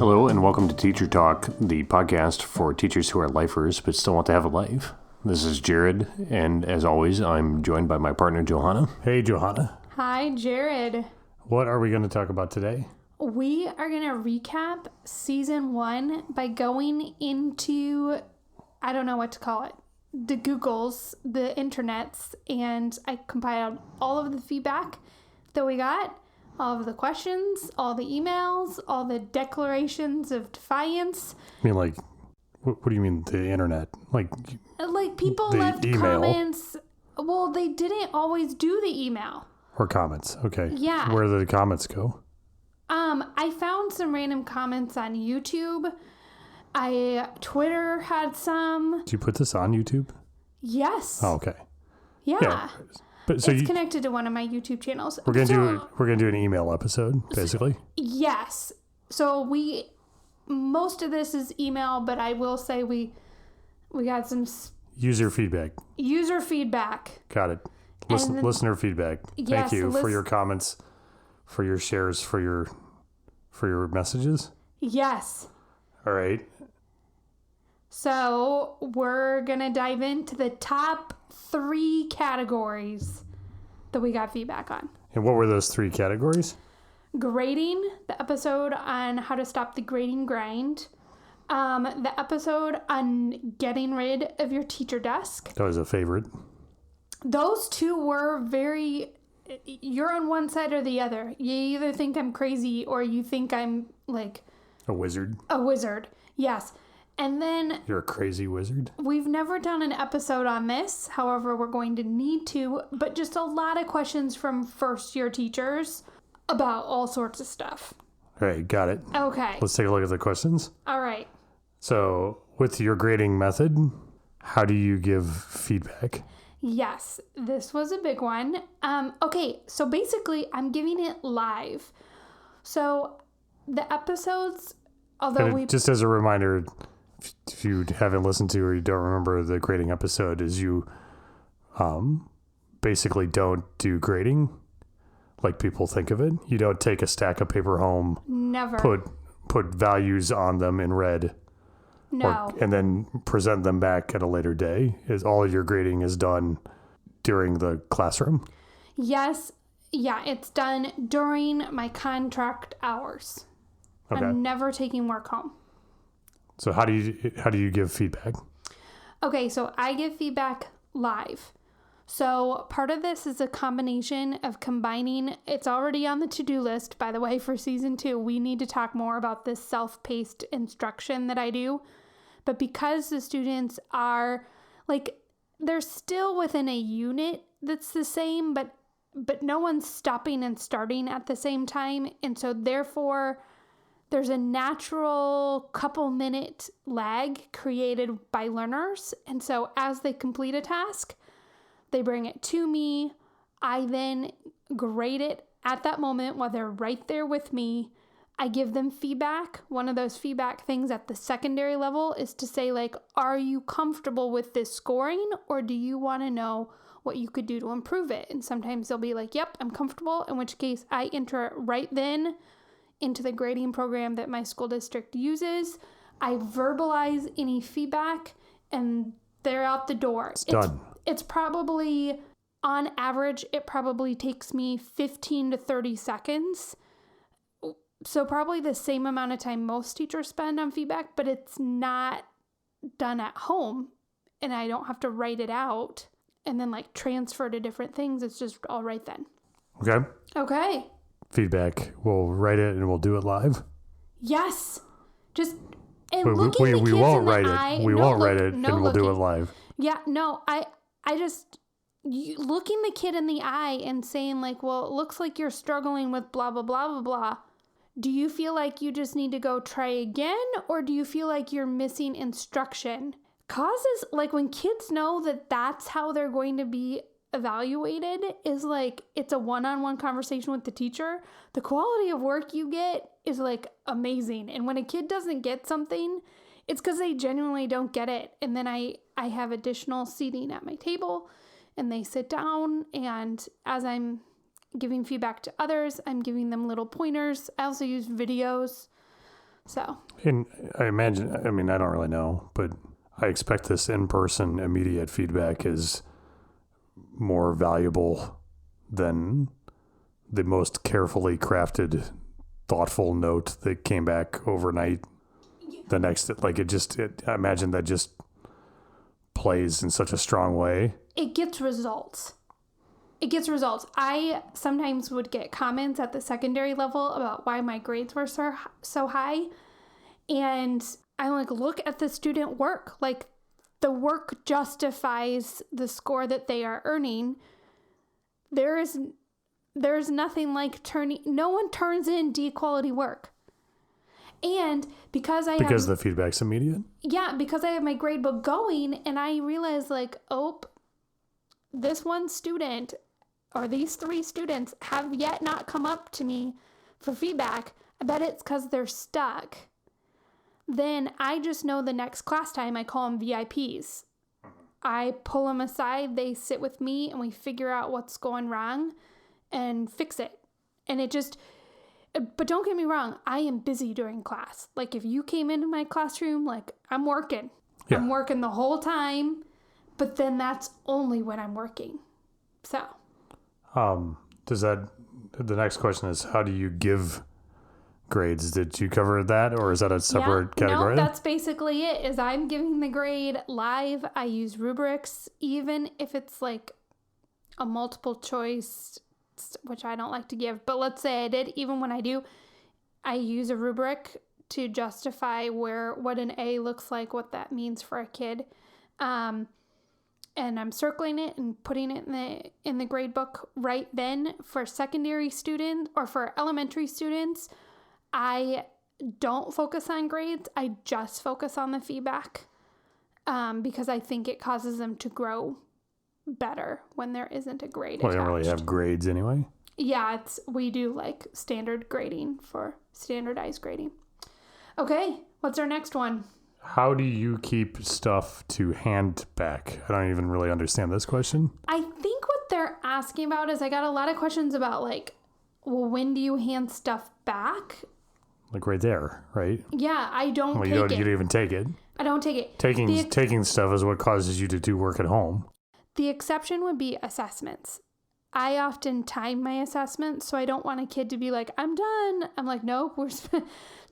Hello and welcome to Teacher Talk, the podcast for teachers who are lifers but still want to have a life. This is Jared, and as always, I'm joined by my partner, Johanna. Hey, Johanna. Hi, Jared. What are we going to talk about today? We are going to recap season 1 by going into, I don't know what to call it, the Googles, the internets, and I compiled all of the feedback that we got, all of the questions, all the emails, all the declarations of defiance. I mean, like, what do you mean the internet? Like people left email. Comments. Well, they didn't always do the email. Or comments. Okay. Yeah. Where did the comments go? I found some random comments on YouTube. Twitter had some. Did you put this on YouTube? Yes. Oh, okay. Yeah. But so it's connected to one of my YouTube channels. We're gonna do an email episode, basically. Yes. So most of this is email, but I will say we got some user feedback. Got it. Listener feedback. Thank you for your comments, for your shares, for your messages. Yes. All right. So we're going to dive into the top 3 categories that we got feedback on. And what were those 3 categories? Grading, the episode on how to stop the grading grind. The episode on getting rid of your teacher desk. That was a favorite. Those 2 were you're on one side or the other. You either think I'm crazy or you think I'm like... A wizard. Yes. And then... You're a crazy wizard? We've never done an episode on this. However, we're going to need to. But just a lot of questions from first-year teachers about all sorts of stuff. All right, got it. Okay. Let's take a look at the questions. All right. So, with your grading method, how do you give feedback? Yes, this was a big one. Okay, so basically, I'm giving it live. So, the episodes, just as a reminder... If you haven't listened to or you don't remember the grading episode, is you basically don't do grading like people think of it. You don't take a stack of paper home, never put values on them in red, no, and then present them back at a later day. Is all your grading is done during the classroom? Yes, yeah, it's done during my contract hours. Okay. I'm never taking work home. So how do you give feedback? Okay, so I give feedback live. So part of this is a combination of combining, it's already on the to-do list, by the way, for season 2. We need to talk more about this self-paced instruction that I do. But because the students are, they're still within a unit that's the same, but no one's stopping and starting at the same time. And so therefore... there's a natural couple minute lag created by learners. And so as they complete a task, they bring it to me. I then grade it at that moment while they're right there with me. I give them feedback. One of those feedback things at the secondary level is to say, are you comfortable with this scoring, or do you want to know what you could do to improve it? And sometimes they'll be like, yep, I'm comfortable, in which case I enter it right then into the grading program that my school district uses. I verbalize any feedback and they're out the door. It's done. It's probably, on average, it probably takes me 15 to 30 seconds. So probably the same amount of time most teachers spend on feedback, but it's not done at home and I don't have to write it out and then transfer to different things. It's just all right then. Okay. Feedback. We'll write it and we'll do it live. Yes. Looking the kids we won't in the write eye. it. We won't write it, and we'll do it live. Yeah. No. I just looking the kid in the eye and saying well, it looks like you're struggling with blah blah blah blah blah. Do you feel like you just need to go try again, or do you feel like you're missing instruction? Causes when kids know that that's how they're going to be evaluated is it's a one-on-one conversation with the teacher. The quality of work you get is amazing. And when a kid doesn't get something, it's because they genuinely don't get it. And then I have additional seating at my table and they sit down, and as I'm giving feedback to others, I'm giving them little pointers. I also use videos So. And I imagine, I mean, I don't really know, but I expect this in-person immediate feedback is more valuable than the most carefully crafted, thoughtful note that came back overnight. The next, I imagine that just plays in such a strong way. It gets results. I sometimes would get comments at the secondary level about why my grades were so high. And I'm like, look at the student work. Like, the work justifies the score that they are earning. There's nothing like no one turns in D quality work. And because the feedback's immediate? Yeah, because I have my grade book going and I realize like, this one student or these 3 students have yet not come up to me for feedback. I bet it's because they're stuck. Then I just know the next class time I call them VIPs. I pull them aside, they sit with me, and we figure out what's going wrong and fix it. And but don't get me wrong, I am busy during class. Like, if you came into my classroom, like, I'm working. Yeah. I'm working the whole time, but then that's only when I'm working. So. The next question is, how do you give grades? Did you cover that, or is that a separate category? No, that's basically it, is I'm giving the grade live. I use rubrics, even if it's like a multiple choice, which I don't like to give, but let's say I did. Even when I do, I use a rubric to justify what an A looks like, what that means for a kid. And I'm circling it and putting it in the grade book right then. For secondary students or for elementary students, I don't focus on grades. I just focus on the feedback because I think it causes them to grow better when there isn't a grade attached. Well, you don't really have grades anyway? Yeah, we do like standard grading for standardized grading. Okay, what's our next one? How do you keep stuff to hand back? I don't even really understand this question. I think what they're asking about is I got a lot of questions about like, well, when do you hand stuff back? Like right there, right? Yeah, I don't take it. You don't even take it. I don't take it. Taking stuff is what causes you to do work at home. The exception would be assessments. I often time my assessments, so I don't want a kid to be like, I'm done. I'm like, nope,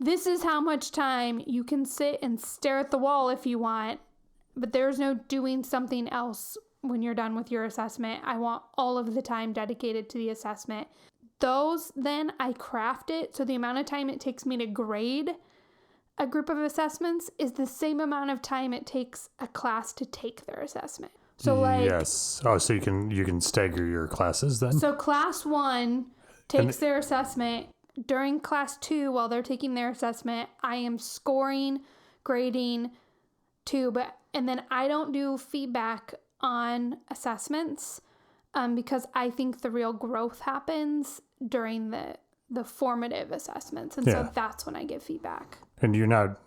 this is how much time. You can sit and stare at the wall if you want, but there's no doing something else when you're done with your assessment. I want all of the time dedicated to the assessment. Those, then I craft it so the amount of time it takes me to grade a group of assessments is the same amount of time it takes a class to take their assessment. So like, yes. Oh, so you can stagger your classes then? So class 1 takes their assessment. During class 2, while they're taking their assessment, I am scoring, grading too, and then I don't do feedback on assessments because I think the real growth happens during the formative assessments. And so that's when I give feedback. And you're not,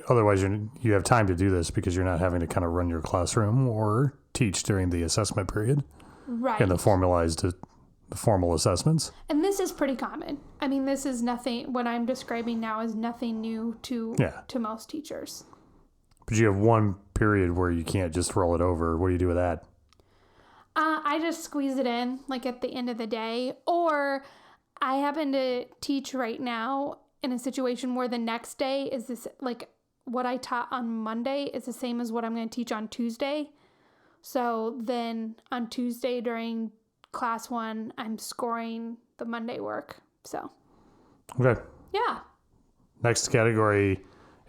otherwise you have time to do this because you're not having to kind of run your classroom or teach during the assessment period. Right. And the formal assessments. And this is pretty common. I mean, this is nothing, what I'm describing now is nothing new to most teachers. But you have one period where you can't just roll it over. What do you do with that? I just squeeze it in like at the end of the day, or I happen to teach right now in a situation where the next day is this, like what I taught on Monday is the same as what I'm going to teach on Tuesday. So then on Tuesday during class 1, I'm scoring the Monday work. So. Okay. Yeah. Next category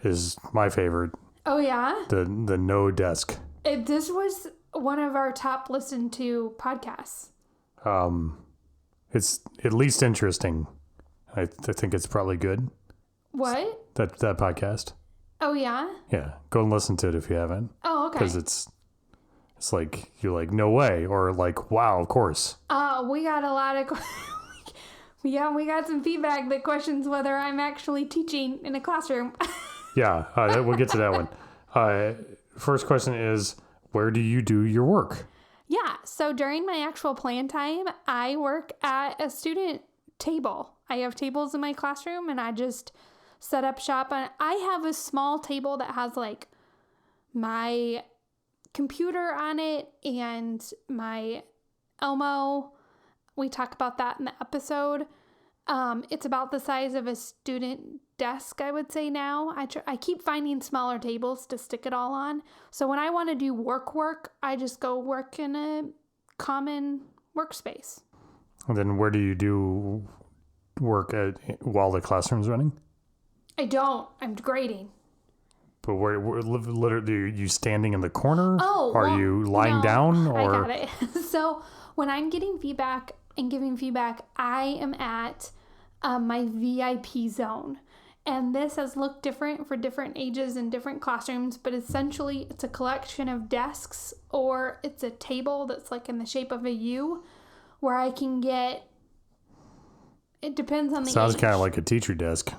is my favorite. Oh yeah? The no desk. This was one of our top listened to podcasts. It's at least interesting. I think it's probably good. What? That podcast. Oh yeah? Yeah. Go and listen to it if you haven't. Oh, okay. Because it's like, you're like, no way. Or like, wow, of course. We got a lot of... we got some feedback that questions whether I'm actually teaching in a classroom. Yeah, we'll get to that one. First question is, where do you do your work? Yeah, so during my actual plan time, I work at a student table. I have tables in my classroom, and I just set up shop. And I have a small table that has like my computer on it and my Elmo. We talk about that in the episode. It's about the size of a student desk, I would say now. I keep finding smaller tables to stick it all on. So when I want to do work, I just go work in a common workspace. And then where do you do work while the classroom's running? I don't. I'm grading. But where literally, are you standing in the corner? Oh, are you lying down? Or? I got it. So when I'm getting feedback and giving feedback, I am at my VIP zone. And this has looked different for different ages and different classrooms, but essentially it's a collection of desks, or it's a table that's like in the shape of a U where I can get, it depends on the Sounds age. kind of like a teacher desk.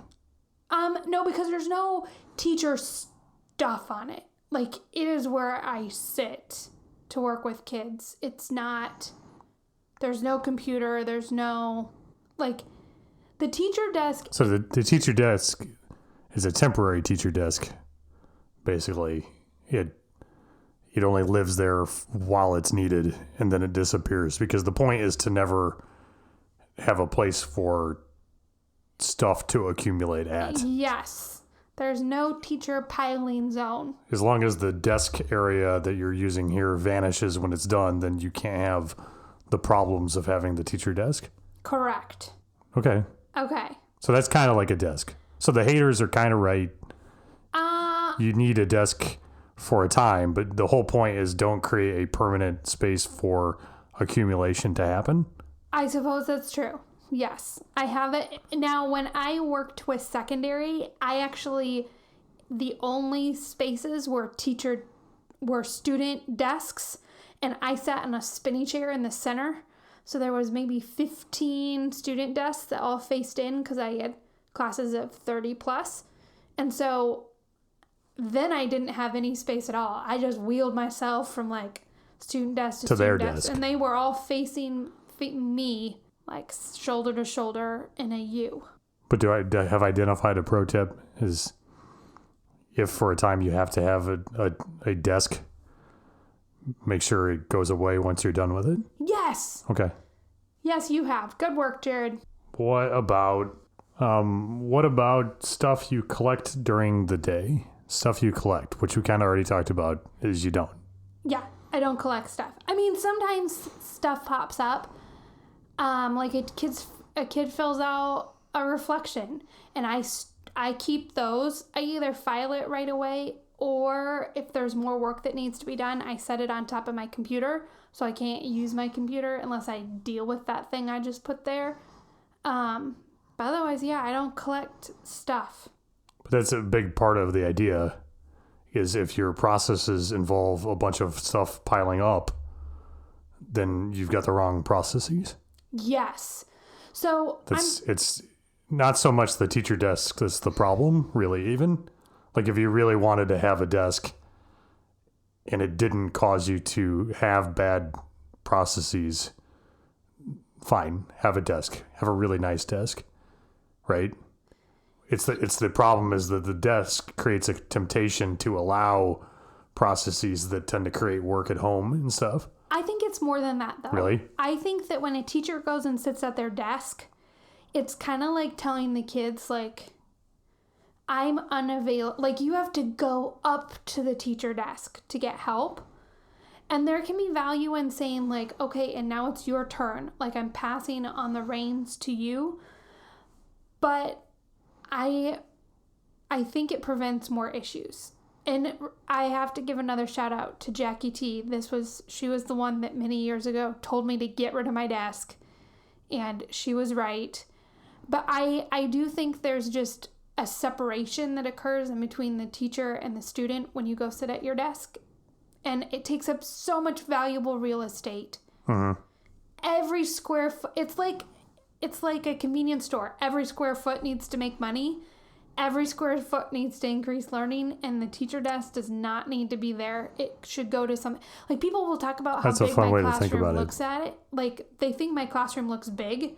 No, because there's no teacher stuff on it. Like, it is where I sit to work with kids. It's not, there's no computer, there's no, like, the teacher desk. So the teacher desk is a temporary teacher desk, basically. It only lives there while it's needed, and then it disappears, because the point is to never have a place for stuff to accumulate at. Yes. There's no teacher piling zone. As long as the desk area that you're using here vanishes when it's done, then you can't have the problems of having the teacher desk? Correct. Okay. So that's kind of like a desk. So the haters are kind of right. You need a desk for a time, but the whole point is don't create a permanent space for accumulation to happen. I suppose that's true. Yes, I have it. Now, when I worked with secondary, the only spaces were student desks, and I sat in a spinny chair in the center. So there was maybe 15 student desks that all faced in because I had classes of 30 plus. And so then I didn't have any space at all. I just wheeled myself from like student desk to student desk. And they were all facing me like shoulder to shoulder in a U. But do I have identified a pro tip is if for a time you have to have a desk, make sure it goes away once you're done with it? Yes. Okay. Yes, you have. Good work, Jared. What about stuff you collect during the day? Stuff you collect, which we kind of already talked about, is you don't. Yeah, I don't collect stuff. I mean, sometimes stuff pops up. Like a kid fills out a reflection, and I keep those. I either file it right away, or if there's more work that needs to be done, I set it on top of my computer, so I can't use my computer unless I deal with that thing I just put there. But otherwise, yeah, I don't collect stuff. But that's a big part of the idea, is if your processes involve a bunch of stuff piling up, then you've got the wrong processes. Yes. So it's not so much the teacher desk that's the problem, really, even. Like if you really wanted to have a desk and it didn't cause you to have bad processes, fine, have a desk. Have a really nice desk, right? It's the problem is that the desk creates a temptation to allow processes that tend to create work at home and stuff. I think it's more than that, though. Really? I think that when a teacher goes and sits at their desk, it's kind of like telling the kids, like, I'm unavailable. Like, you have to go up to the teacher desk to get help. And there can be value in saying, like, okay, and now it's your turn. Like, I'm passing on the reins to you. But I think it prevents more issues. And I have to give another shout out to Jackie T. She was the one that many years ago told me to get rid of my desk. And she was right. But I do think there's just a separation that occurs in between the teacher and the student when you go sit at your desk. And it takes up so much valuable real estate. Mm-hmm. Every square foot, it's like a convenience store. Every square foot needs to make money. Every square foot needs to increase learning, and the teacher desk does not need to be there. It should go to some, like, people will talk about how big my classroom looks at it. Like, they think my classroom looks big.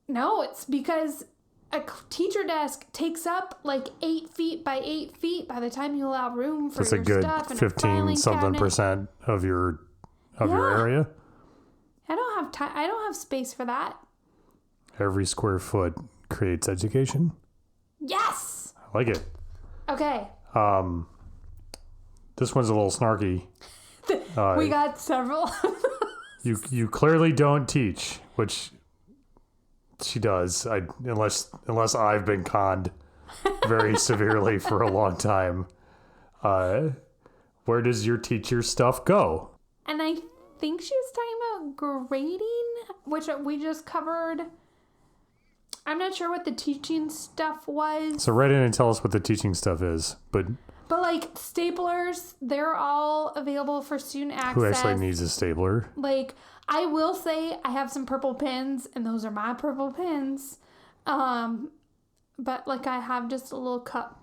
No, it's because a teacher desk takes up like 8 feet by 8 feet by the time you allow room for That's your a good stuff and 15 something percent of your area. I don't have time. I don't have space for that. Every square foot creates education. Yes. I like it. Okay. This one's a little snarky. We got several. You clearly don't teach, which she does. Unless I've been conned very severely for a long time. Where does your teacher stuff go? And I think she was talking about grading, which we just covered. I'm not sure what the teaching stuff was. So write in and tell us what the teaching stuff is. But like staplers, they're all available for student access. Who actually needs a stapler? Like, I will say I have some purple pens, and those are my purple pens. But like I have just a little cup,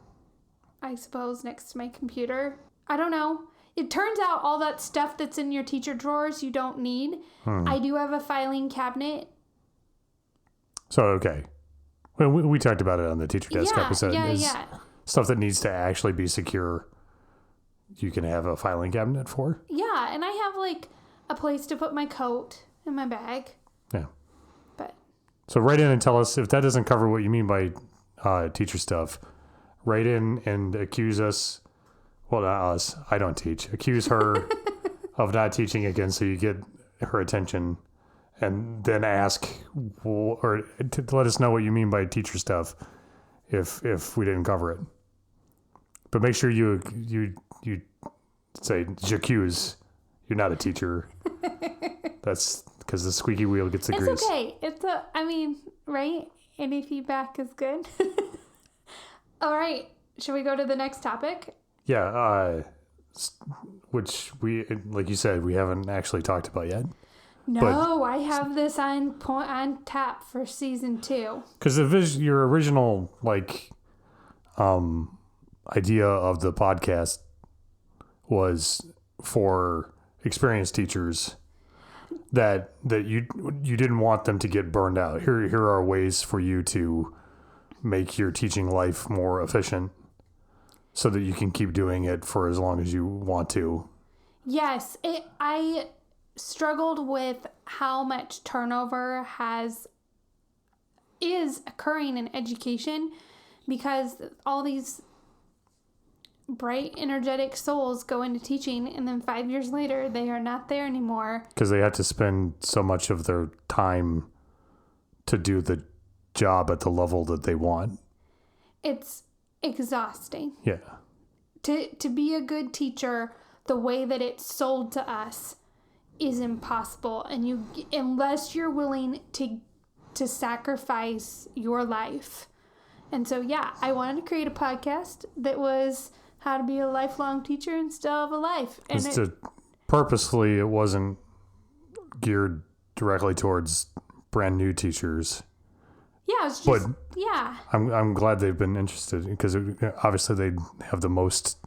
I suppose, next to my computer. I don't know. It turns out all that stuff that's in your teacher drawers you don't need. I do have a filing cabinet. So, okay. Well, we talked about it on the teacher desk episode. Yeah. Stuff that needs to actually be secure, you can have a filing cabinet for. Yeah, and I have like a place to put my coat and my bag. Yeah. But so write in and tell us if that doesn't cover what you mean by teacher stuff. Write in and accuse us. Well, not us. I don't teach. Accuse her of not teaching again, so you get her attention, and then ask or to let us know what you mean by teacher stuff. If we didn't cover it, but make sure you say j'accuse. You're not a teacher. That's because the squeaky wheel gets the grease. It's okay. I mean, right? Any feedback is good. All right. Should we go to the next topic? Yeah. Which we, like you said, we haven't actually talked about yet. No, I have this on tap for season 2. Because your original idea of the podcast was for experienced teachers that you didn't want them to get burned out. Here are ways for you to make your teaching life more efficient, so that you can keep doing it for as long as you want to. Yes, I struggled with how much turnover is occurring in education, because all these bright, energetic souls go into teaching, and then 5 years later they are not there anymore because they have to spend so much of their time to do the job at the level that they want. It's exhausting. Yeah. To be a good teacher the way that it's sold to us is impossible, and unless you're willing to sacrifice your life. And so I wanted to create a podcast that was how to be a lifelong teacher and still have a life. And purposefully, it wasn't geared directly towards brand new teachers. Yeah, it's just, I'm glad they've been interested, because obviously they have the most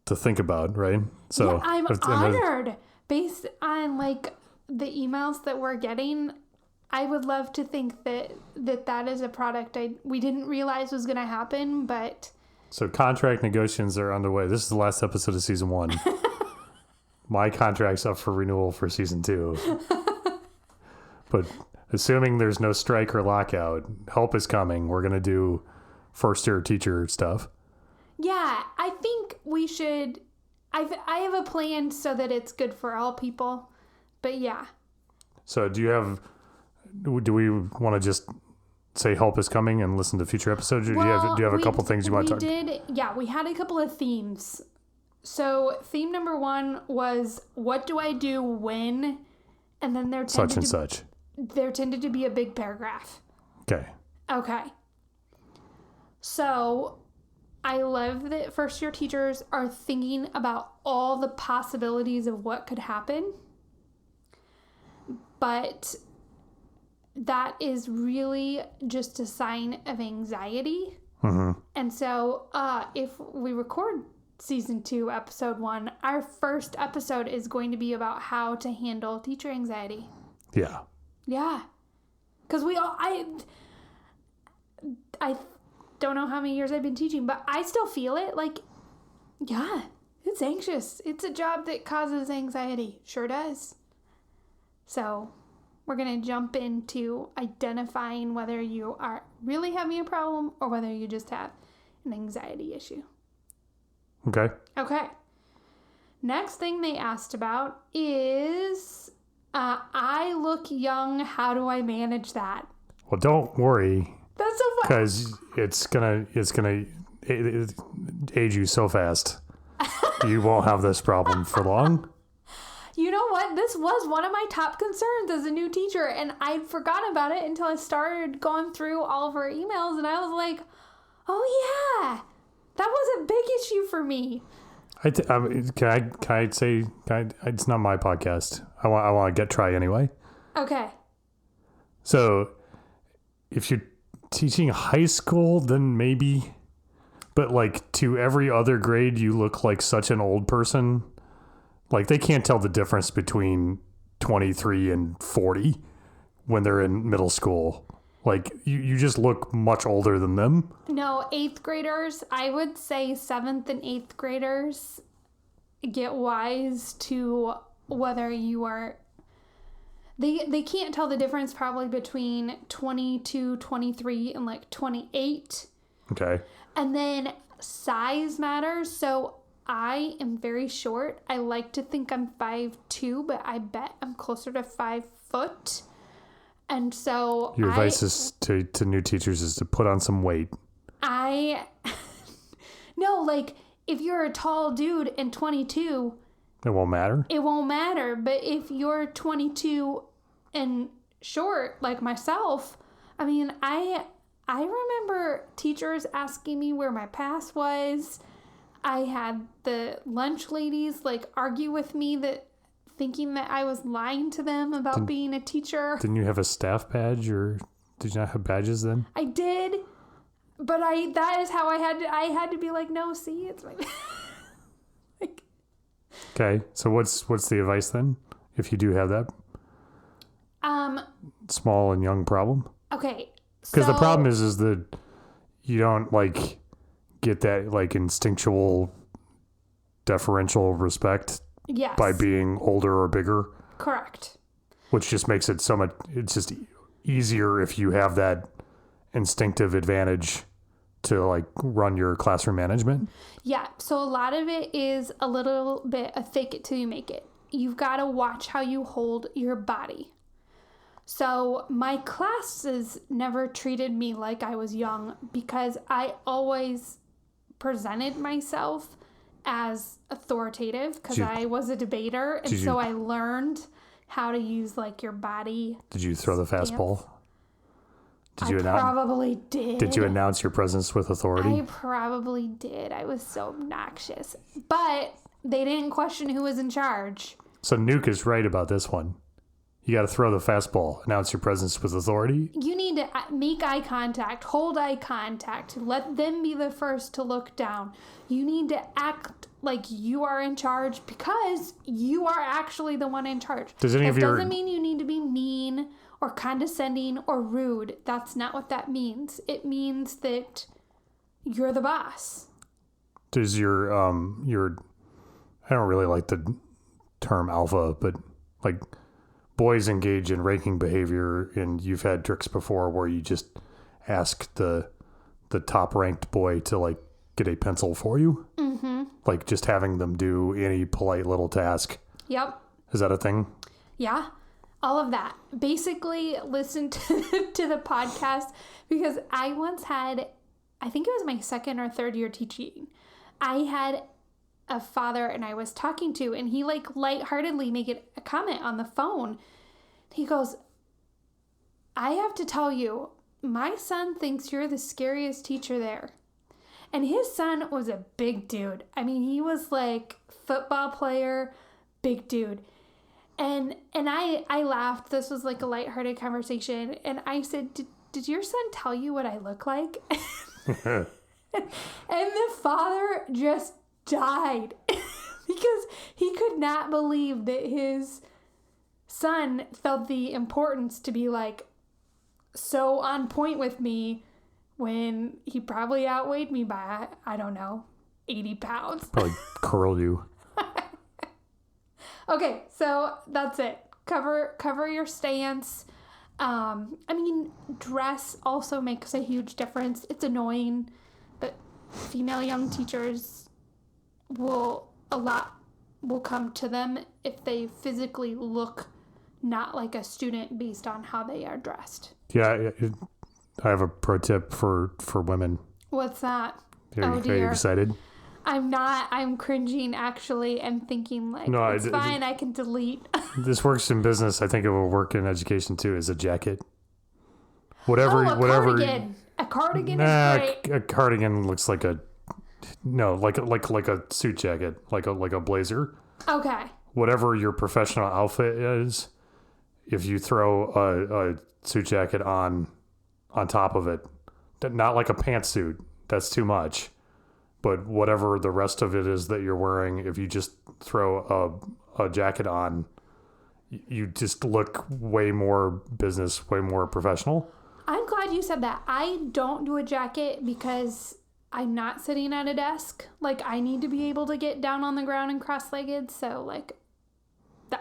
to think about, right? So I'm honored. Based on the emails that we're getting, I would love to think that is a product we didn't realize was going to happen, but... So contract negotiations are underway. This is the last episode of season 1. My contract's up for renewal for season 2. But assuming there's no strike or lockout, help is coming. We're going to do first-year teacher stuff. Yeah, I think we should... I have a plan so that it's good for all people, but yeah. So do we want to just say help is coming and listen to future episodes, or do you have a couple things you want to talk? We had a couple of themes. So theme number 1 was, what do I do when? And then there tended to be a big paragraph. Okay. So I love that first year teachers are thinking about all the possibilities of what could happen. But that is really just a sign of anxiety. Mm-hmm. And so if we record season 2, episode 1, our first episode is going to be about how to handle teacher anxiety. Yeah. Yeah. Because I don't know how many years I've been teaching, but I still feel it. Like, yeah, it's anxious. It's a job that causes anxiety. Sure does. So we're going to jump into identifying whether you are really having a problem or whether you just have an anxiety issue. Okay. Okay. Next thing they asked about is, I look young. How do I manage that? Well, don't worry. That's so fun. Because it's gonna age you so fast. You won't have this problem for long. You know what? This was one of my top concerns as a new teacher, and I'd forgotten about it until I started going through all of her emails, and I was like, oh yeah, that was a big issue for me. Can I say it's not my podcast. I want to try anyway. Okay. So, if you're teaching high school, then maybe, but like to every other grade, you look like such an old person. Like they can't tell the difference between 23 and 40 when they're in middle school. Like you just look much older than them. No, 8th graders, I would say 7th and 8th graders get wise to whether you are... They can't tell the difference probably between 22, 23, and like 28. Okay. And then size matters. So I am very short. I like to think I'm 5'2", but I bet I'm closer to 5 foot. And so your advice is to new teachers is to put on some weight. No, like if you're a tall dude and 22, it won't matter. It won't matter. But if you're 22 and short like myself, I mean, I remember teachers asking me where my pass was. I had the lunch ladies like argue with me that thinking that I was lying to them about being a teacher. Didn't you have a staff badge, or did you not have badges then? I did, but that is how I had to be like, no, see, it's my like. Okay, so what's the advice then if you do have that small and young problem? Okay, because the problem is that you don't like get that like instinctual deferential respect. Yes. By being older or bigger. Correct. Which just makes it so much, it's just easier if you have that instinctive advantage to like run your classroom management. Yeah. So a lot of it is a little bit of fake it till you make it. You've got to watch how you hold your body. So my classes never treated me like I was young because I always presented myself as authoritative because I was a debater, and so I learned how to use like your body. Did you throw the fastball? I probably did. Did you announce your presence with authority? I probably did. I was so obnoxious, but they didn't question who was in charge. So Nuke is right about this one. You got to throw the fastball, announce your presence with authority. You need to make eye contact, hold eye contact, let them be the first to look down. You need to act like you are in charge because you are actually the one in charge. Doesn't mean you need to be mean or condescending or rude. That's not what that means. It means that you're the boss. Does your I don't really like the term alpha, but like boys engage in ranking behavior, and you've had tricks before where you just ask the top ranked boy to like get a pencil for you. Mm-hmm. Like just having them do any polite little task. Yep. Is that a thing? Yeah. All of that. Basically listen to the podcast because I once had, I think it was my second or third year teaching. I had a father and I was talking to, and he like lightheartedly made a comment on the phone. He goes, I have to tell you, my son thinks you're the scariest teacher there. And his son was a big dude. I mean, he was like football player, big dude. And I laughed. This was like a lighthearted conversation. And I said, did your son tell you what I look like? And the father just died because he could not believe that his son felt the importance to be like so on point with me when he probably outweighed me by, I don't know, 80 pounds. Probably curl you. Okay, so that's it. Cover your stance. I mean, dress also makes a huge difference. It's annoying, but female young teachers will come to them if they physically look not like a student based on how they are dressed. Yeah, I have a pro tip for women. What's that? Are you excited? I'm not. I'm cringing, actually, and thinking, like, no, it's fine. I can delete. This works in business. I think it will work in education, too, is a jacket. Whatever. Cardigan. A cardigan is great. A cardigan looks like a suit jacket, like a blazer. Okay. Whatever your professional outfit is, if you throw a suit jacket on top of it, not like a pantsuit, that's too much. But whatever the rest of it is that you're wearing, if you just throw a jacket on, you just look way more business, way more professional. I'm glad you said that. I don't do a jacket because I'm not sitting at a desk. Like, I need to be able to get down on the ground and cross-legged. So, like,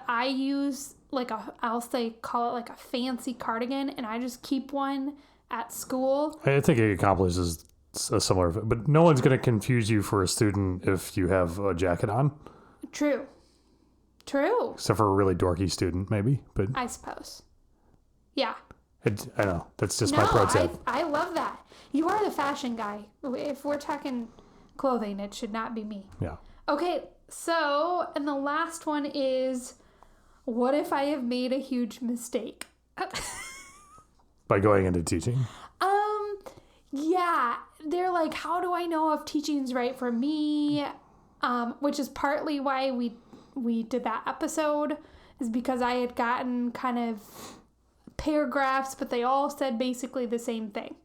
I use, like, call it like a fancy cardigan, and I just keep one at school. I think it accomplishes a similar, but no one's going to confuse you for a student if you have a jacket on. True. Except for a really dorky student, maybe. But I suppose. Yeah. I know. That's just my pro tip. I love that. You are the fashion guy. If we're talking clothing, it should not be me. Yeah. Okay, so, and the last one is, what if I have made a huge mistake? By going into teaching? Yeah. They're like, how do I know if teaching's right for me? Which is partly why we did that episode, is because I had gotten kind of paragraphs, but they all said basically the same thing.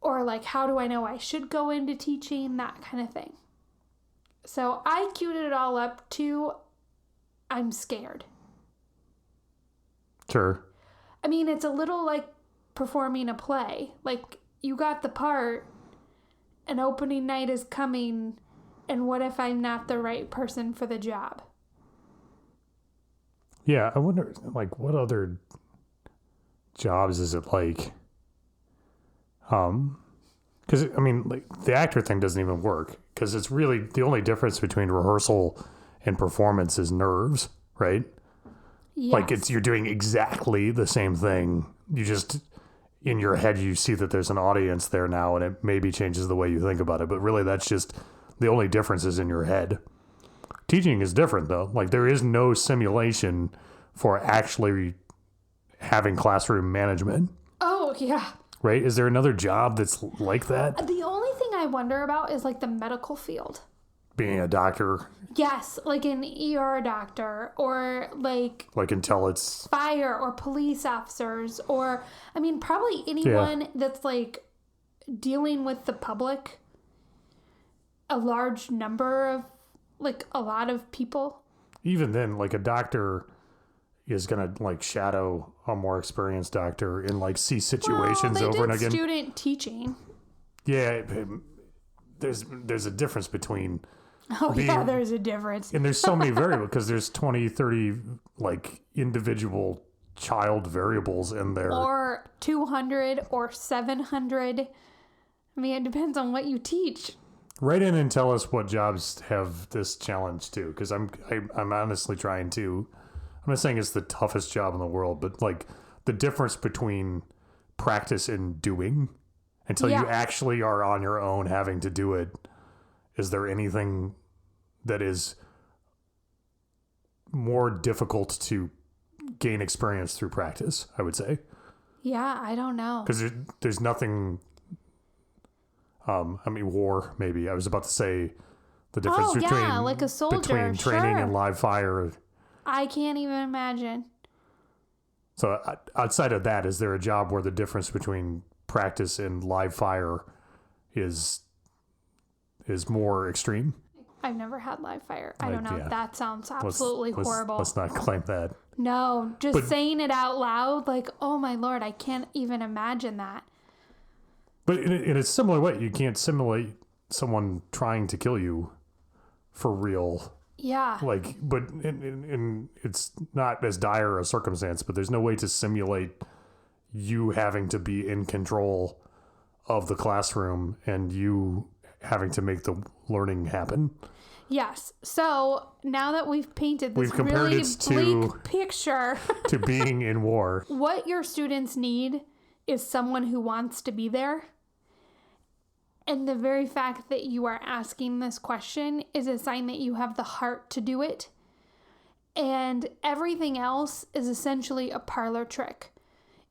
Or like, how do I know I should go into teaching? That kind of thing. So I queued it all up to, I'm scared. Sure. I mean, it's a little like performing a play. Like, you got the part, and opening night is coming, and what if I'm not the right person for the job? Yeah, I wonder, like, what other jobs is it like? Because, I mean, like, the actor thing doesn't even work, because it's really, the only difference between rehearsal and performance is nerves, right? Yes. Like, you're doing exactly the same thing. You just, in your head, you see that there's an audience there now, and it maybe changes the way you think about it. But really, that's just, the only difference is in your head. Teaching is different, though. Like, there is no simulation for actually having classroom management. Oh, yeah. Right? Is there another job that's like that? The only thing I wonder about is, like, the medical field. Being a doctor. Yes, like an ER doctor, or like until it's fire or police officers, or I mean, probably anyone that's like dealing with the public, a large number of, like, a lot of people. Even then, like, a doctor is gonna like shadow a more experienced doctor and like see situations over and again. Student teaching. Yeah, there's a difference between. Yeah, there's a difference. And there's so many variables, because there's 20, 30 like individual child variables in there. Or 200 or 700. I mean, it depends on what you teach. Write in and tell us what jobs have this challenge too, because I'm honestly trying to. I'm not saying it's the toughest job in the world, but like the difference between practice and doing until you actually are on your own having to do it. Is there anything that is more difficult to gain experience through practice, I would say? Yeah, I don't know. Because there's nothing... I mean, war, maybe. I was about to say the difference between... like a soldier, between training and live fire. I can't even imagine. So outside of that, is there a job where the difference between practice and live fire is more extreme? I've never had live fire. I don't know. Yeah. That sounds absolutely horrible. Let's not claim that. No, just saying it out loud, like, oh my Lord, I can't even imagine that. But in a similar way, you can't simulate someone trying to kill you for real. Yeah. Like, but it's not as dire a circumstance, but there's no way to simulate you having to be in control of the classroom and you having to make the learning happen. Yes. So now that we've painted this compared really it bleak picture to being in war. What your students need is someone who wants to be there. And the very fact that you are asking this question is a sign that you have the heart to do it. And everything else is essentially a parlor trick.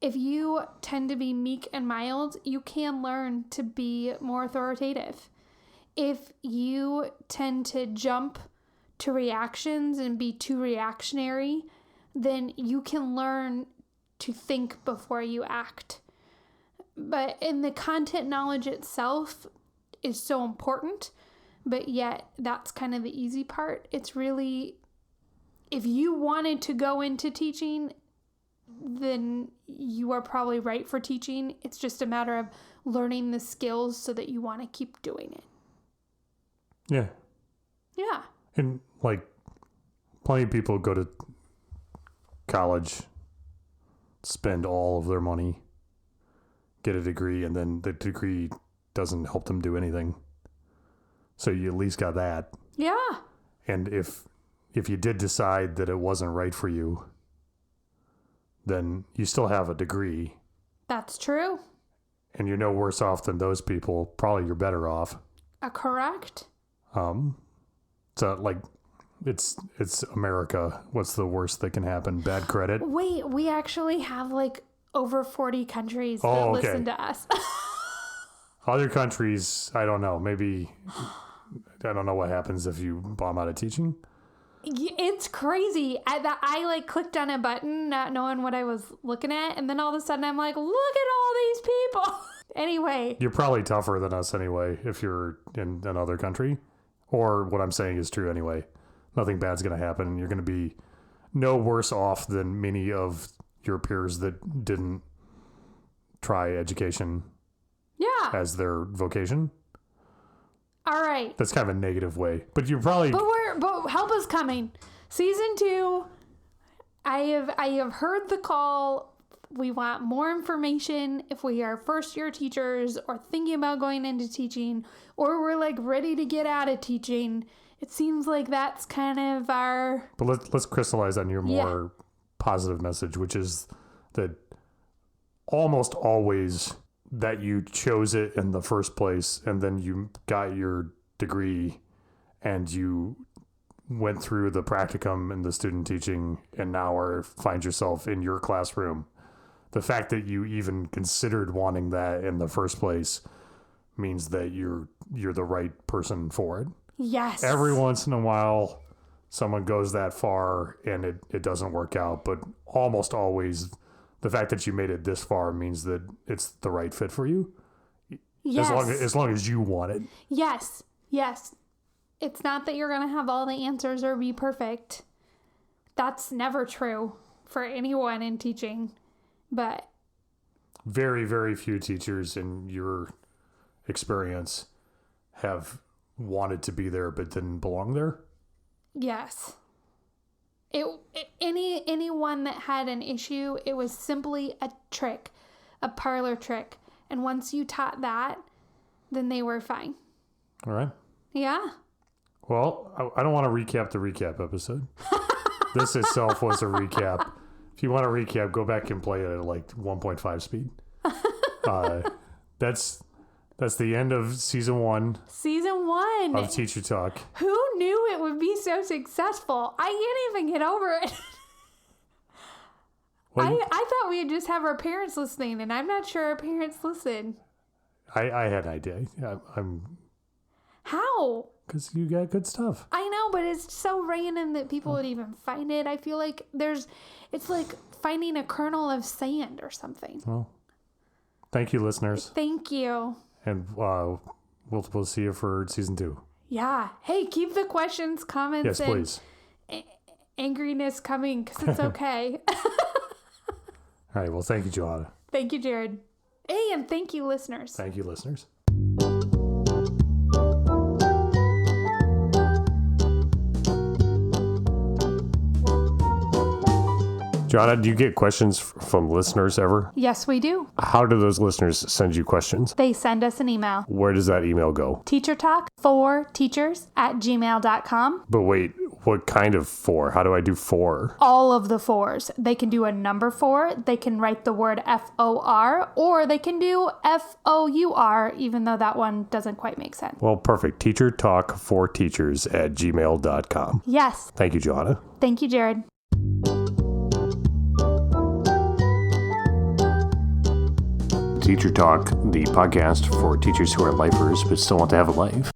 If you tend to be meek and mild, you can learn to be more authoritative. If you tend to jump to reactions and be too reactionary, then you can learn to think before you act. But in the content knowledge itself is so important, but yet that's kind of the easy part. It's really, if you wanted to go into teaching, then you are probably right for teaching. It's just a matter of learning the skills so that you want to keep doing it. Yeah. Yeah. And like plenty of people go to college, spend all of their money, get a degree, and then the degree doesn't help them do anything. So you at least got that. Yeah. And if you did decide that it wasn't right for you, then you still have a degree. That's true. And you're no worse off than those people. Probably you're better off. Correct. So like it's America. What's the worst that can happen? Bad credit? Wait, we actually have like over 40 countries that listen to us. Other countries, I don't know. Maybe, I don't know what happens if you bomb out of teaching. It's crazy. I like clicked on a button not knowing what I was looking at. And then all of a sudden I'm like, look at all these people. Anyway. You're probably tougher than us anyway if you're in another country. Or what I'm saying is true anyway. Nothing bad's going to happen. You're going to be no worse off than many of your peers that didn't try education as their vocation. All right. That's kind of a negative way, but you're probably. But help is coming. Season 2. I have heard the call. We want more information if we are first year teachers or thinking about going into teaching, or we're like ready to get out of teaching. It seems like that's kind of our. But let's crystallize on your more positive message, which is that almost always that you chose it in the first place and then you got your degree and you went through the practicum and the student teaching and now find yourself in your classroom. The fact that you even considered wanting that in the first place means that you're the right person for it. Yes. Every once in a while, someone goes that far and it doesn't work out, but almost always the fact that you made it this far means that it's the right fit for you. Yes. As long as you want it. Yes. Yes. It's not that you're going to have all the answers or be perfect. That's never true for anyone in teaching. But very, very few teachers in your experience have wanted to be there but didn't belong there. Yes. Anyone that had an issue, it was simply a trick, a parlor trick. And once you taught that, then they were fine. All right. Yeah. Well, I don't want to recap the recap episode. This itself was a recap. If you want to recap, go back and play it at like 1.5 speed. That's the end of season 1. Season 1 of Teacher Talk. Who knew it would be so successful? I can't even get over it. I thought we'd just have our parents listening, and I'm not sure our parents listen. I had an idea. How? Because you got good stuff. I know, but it's so random that people would even find it. I feel like it's like finding a kernel of sand or something. Well, thank you, listeners. Thank you. And we'll see you for season 2. Yeah. Hey, keep the questions, comments, yes, please. Angriness coming because it's okay. All right. Well, thank you, Johanna. Thank you, Jared. And thank you, listeners. Thank you, listeners. Johanna, do you get questions from listeners ever? Yes, we do. How do those listeners send you questions? They send us an email. Where does that email go? teachertalk4teachers@gmail.com. But wait, what kind of 4? How do I do 4? All of the 4s. They can do a number 4. They can write the word FOR, or they can do FOUR, even though that one doesn't quite make sense. Well, perfect. teachertalk4teachers@gmail.com. Yes. Thank you, Johanna. Thank you, Jared. Teacher Talk, the podcast for teachers who are lifers but still want to have a life.